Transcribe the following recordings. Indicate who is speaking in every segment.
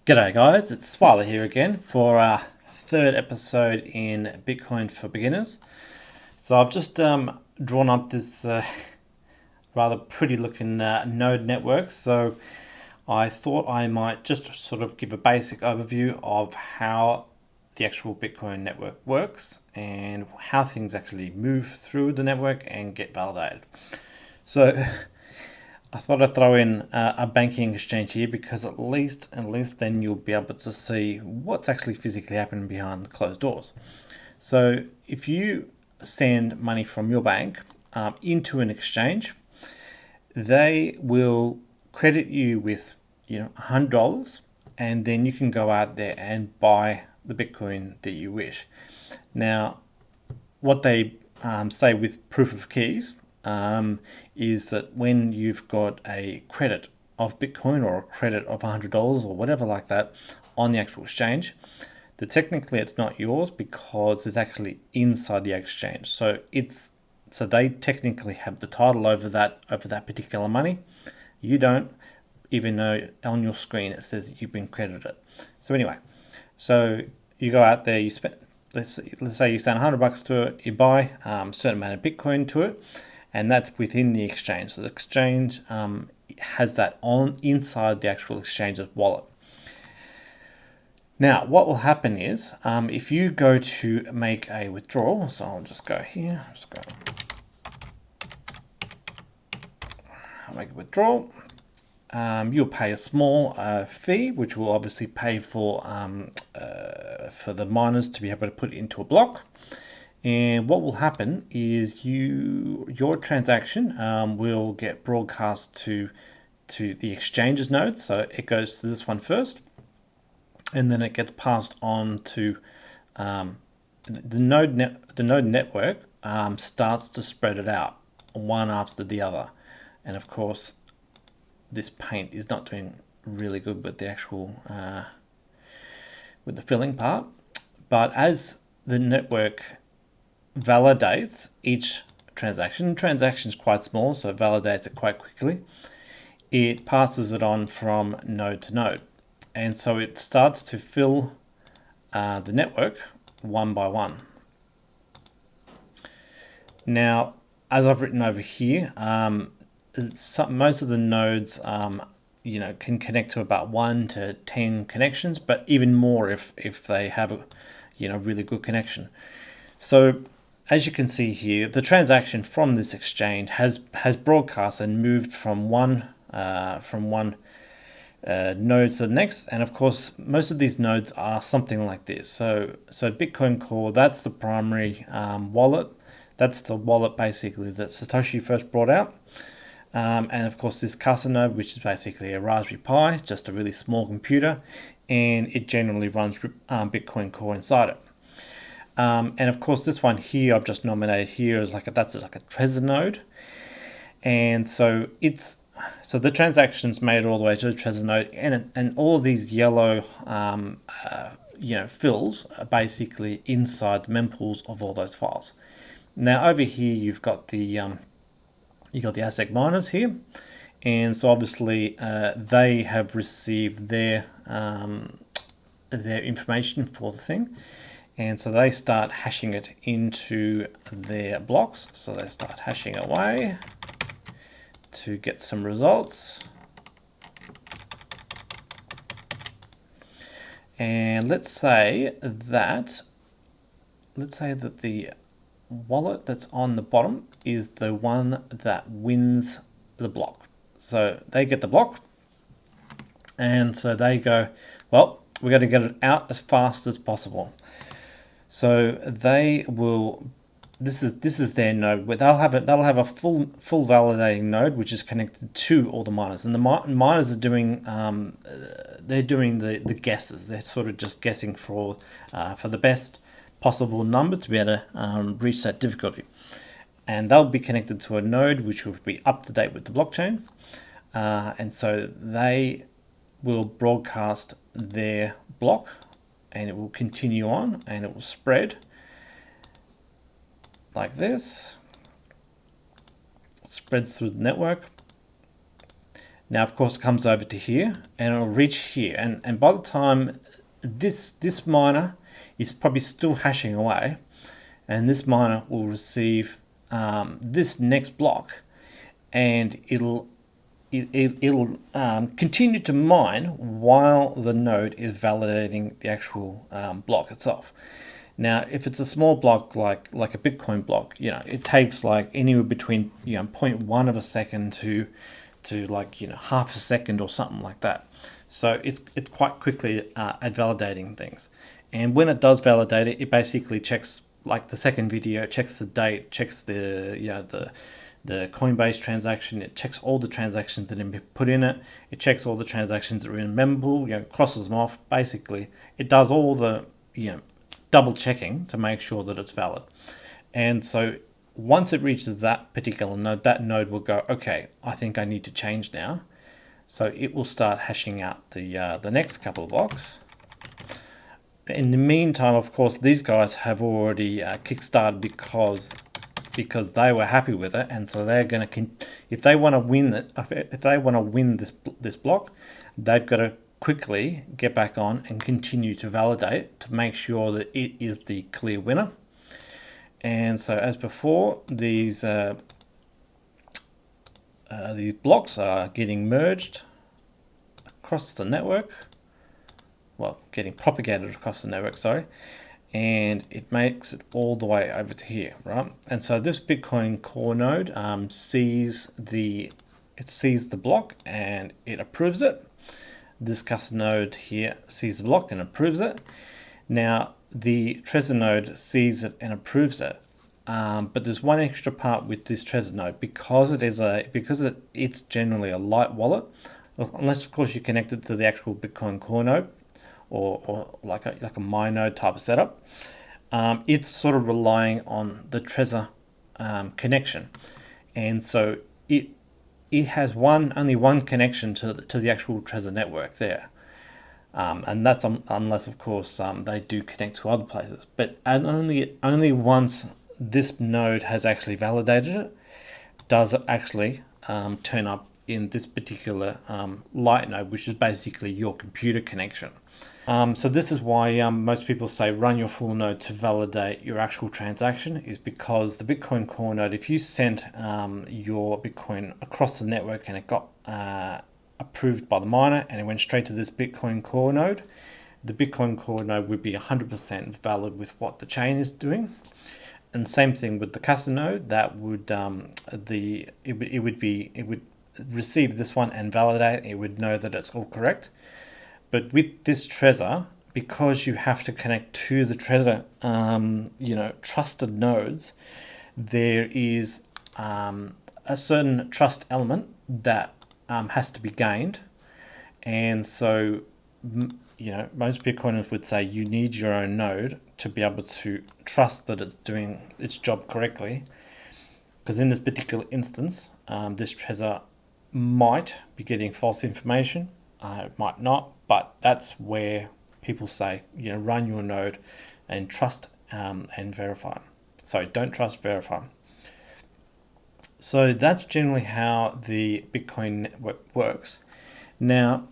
Speaker 1: G'day guys, it's Swyler here again for our third episode in Bitcoin for Beginners. So I've just drawn up this rather pretty looking node network. So I thought I might just sort of give a basic overview of how the actual Bitcoin network works and how things actually move through the network and get validated. So I thought I'd throw in a banking exchange here because at least then you'll be able to see what's actually physically happening behind the closed doors. So if you send money from your bank into an exchange, they will credit you with $100, and then you can go out there and buy the Bitcoin that you wish. Now, what they say with proof of keys is that when you've got a credit of Bitcoin or a credit of $100 or whatever like that on the actual exchange, that technically it's not yours because it's actually inside the exchange. So they technically have the title over that particular money. You don't, even though on your screen it says you've been credited. So anyway, so you go out there, you spend, let's say you send $100 to it, you buy a certain amount of Bitcoin to it, and that's within the exchange. So the exchange has that on inside the actual exchange's wallet. Now, what will happen is if you go to make a withdrawal, so I'll just go here, I'll make a withdrawal. You'll pay a small fee, which will obviously pay for the miners to be able to put it into a block. And what will happen is your transaction will get broadcast to the exchange's nodes. So it goes to this one first, and then it gets passed on to the node network. Starts to spread it out one after the other, and of course, this paint is not doing really good with the actual with the filling part. But as the network validates each transaction is quite small, so it validates it quite quickly. It passes it on from node to node, and so it starts to fill the network one by one. Now, as I've written over here, most of the nodes can connect to about 1 to 10 connections, but even more if they have a really good connection. So as you can see here, the transaction from this exchange has broadcast and moved from one node to the next, and of course most of these nodes are something like this. So Bitcoin Core, that's the primary wallet. That's the wallet basically that Satoshi first brought out. And of course this Casa node, which is basically a Raspberry Pi, just a really small computer, and it generally runs Bitcoin Core inside it. And of course this one here I've just nominated here is that's like a Trezor node, and so the transactions made all the way to the Trezor node, and all of these yellow fills are basically inside the mempools of all those files. Now over here you've got the ASIC miners here, and so obviously they have received their information for the thing, and so they start hashing it into their blocks. So they start hashing away to get some results, and let's say that the wallet that's on the bottom is the one that wins the block. So they get the block, and so they go, well, we're going to get it out as fast as possible. So they will. This is their node. Where they'll have a full validating node which is connected to all the miners, and the miners are doing they're doing the guesses. They're sort of just guessing for the best possible number to be able to reach that difficulty, and they'll be connected to a node which will be up to date with the blockchain, and so they will broadcast their block, and it will continue on, and it will spread like this. It spreads through the network. Now, of course, it comes over to here and it'll reach here. And by the time this miner is probably still hashing away, and this miner will receive this next block, and it'll continue to mine while the node is validating the actual block itself. Now, if it's a small block like a Bitcoin block, it takes like anywhere between 0.1 of a second to like half a second or something like that. So it's quite quickly at validating things. And when it does validate it, it basically checks, like the second video, checks the date, checks the Coinbase transaction. It checks all the transactions that have been put in it. It checks all the transactions that are in mempool, crosses them off. Basically, it does all the double checking to make sure that it's valid. And so once it reaches that particular node, that node will go, okay, I think I need to change now. So it will start hashing out the next couple of blocks. In the meantime, of course, these guys have already kickstarted because they were happy with it, and so they're going to, if they want to win it, if they want to win this block, they've got to quickly get back on and continue to validate to make sure that it is the clear winner. And so, as before, these blocks are getting merged across the network. Well, getting propagated across the network, sorry. And it makes it all the way over to here, right? And so this Bitcoin Core node sees the block and it approves it. This Custody node here sees the block and approves it. Now the Trezor node sees it and approves it, but there's one extra part with this Trezor node because it's generally a light wallet, unless of course you connect it to the actual Bitcoin Core node. Or like a MyNode type of setup. It's sort of relying on the Trezor connection, and so it has only one connection to the actual Trezor network there, and that's unless of course they do connect to other places. But only once this node has actually validated it does it actually turn up in this particular light node, which is basically your computer connection. So this is why most people say run your full node to validate your actual transaction, is because the Bitcoin Core node, if you sent your Bitcoin across the network and it got approved by the miner and it went straight to this Bitcoin Core node, the Bitcoin Core node would be 100% valid with what the chain is doing. And same thing with the Custody node, that would it would receive this one and validate. It would know that it's all correct. But with this Trezor, because you have to connect to the Trezor, trusted nodes, there is a certain trust element that has to be gained, and so most Bitcoiners would say you need your own node to be able to trust that it's doing its job correctly. Because in this particular instance, this Trezor might be getting false information. It might not, but that's where people say, run your node and trust and verify. Sorry, don't trust, verify. So that's generally how the Bitcoin network works. Now,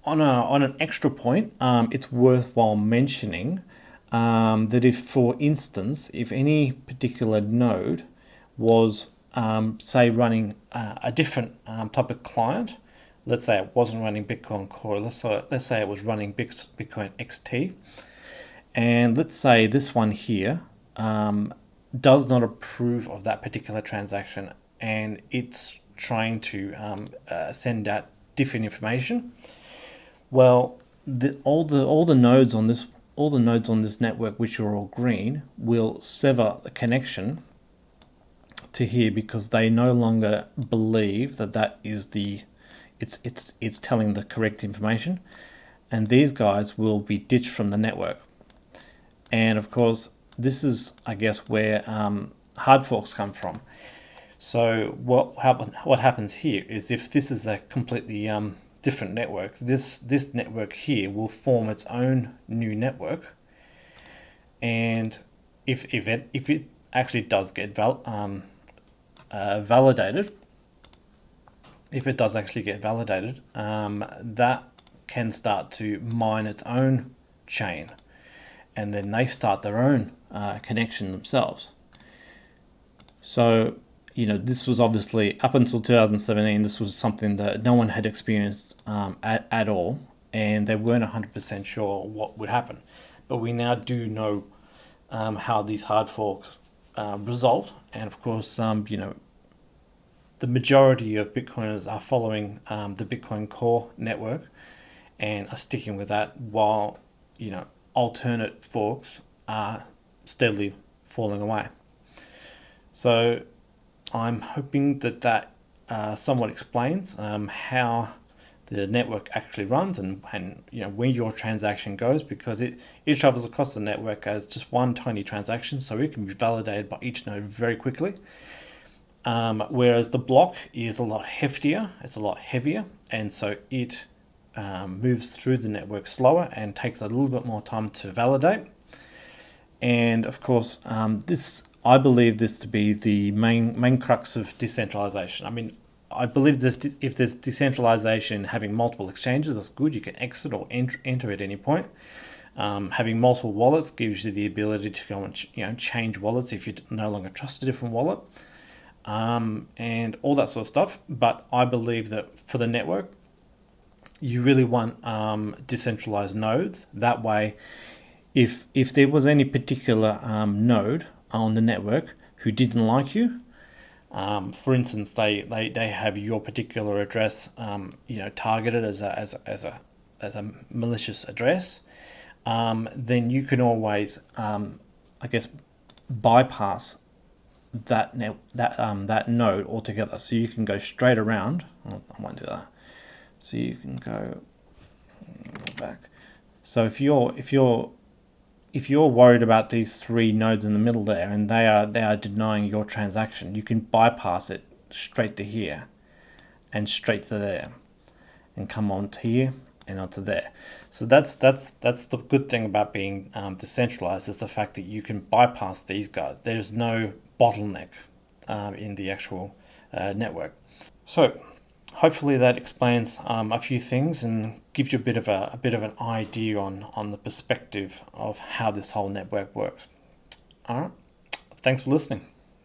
Speaker 1: on an extra point, it's worthwhile mentioning that if, for instance, if any particular node was, say, running a different type of client, let's say it wasn't running Bitcoin Core, let's say it was running Bitcoin XT, and let's say this one here does not approve of that particular transaction, and it's trying to send out different information. Well, all the nodes on this network, which are all green, will sever the connection to here because they no longer believe that is it's telling the correct information, and these guys will be ditched from the network. And of course, this is, I guess, where hard forks come from. So what happens here is, if this is a completely different network, this network here will form its own new network, and if it actually does get validated, if it does actually get validated, that can start to mine its own chain, and then they start their own connection themselves. So, this was obviously up until 2017. This was something that no one had experienced at all, and they weren't 100% sure what would happen. But we now do know how these hard forks result, and of course, the majority of Bitcoiners are following the Bitcoin Core network and are sticking with that, while alternate forks are steadily falling away. So I'm hoping that somewhat explains how the network actually runs, and where your transaction goes, because it travels across the network as just one tiny transaction, so it can be validated by each node very quickly. Whereas the block is a lot heftier, it's a lot heavier, and so it moves through the network slower and takes a little bit more time to validate. And of course, I believe this to be the main crux of decentralization. I mean, I believe this, if there's decentralization, having multiple exchanges, that's good. You can exit or enter at any point. Having multiple wallets gives you the ability to go and change wallets if you no longer trust a different wallet, and all that sort of stuff. But I believe that for the network, you really want decentralized nodes. That way, if there was any particular node on the network who didn't like you, for instance, they have your particular address, targeted as a malicious address, then you can always, I guess, bypass that node altogether. So you can go straight around. I won't do that. So you can go back. So if you're worried about these three nodes in the middle there, and they are denying your transaction, you can bypass it straight to here and straight to there, and come on to here and onto there. So that's the good thing about being decentralized, is the fact that you can bypass these guys. There's no bottleneck in the actual network. So hopefully that explains a few things and gives you a bit of an idea on the perspective of how this whole network works. All right, thanks for listening.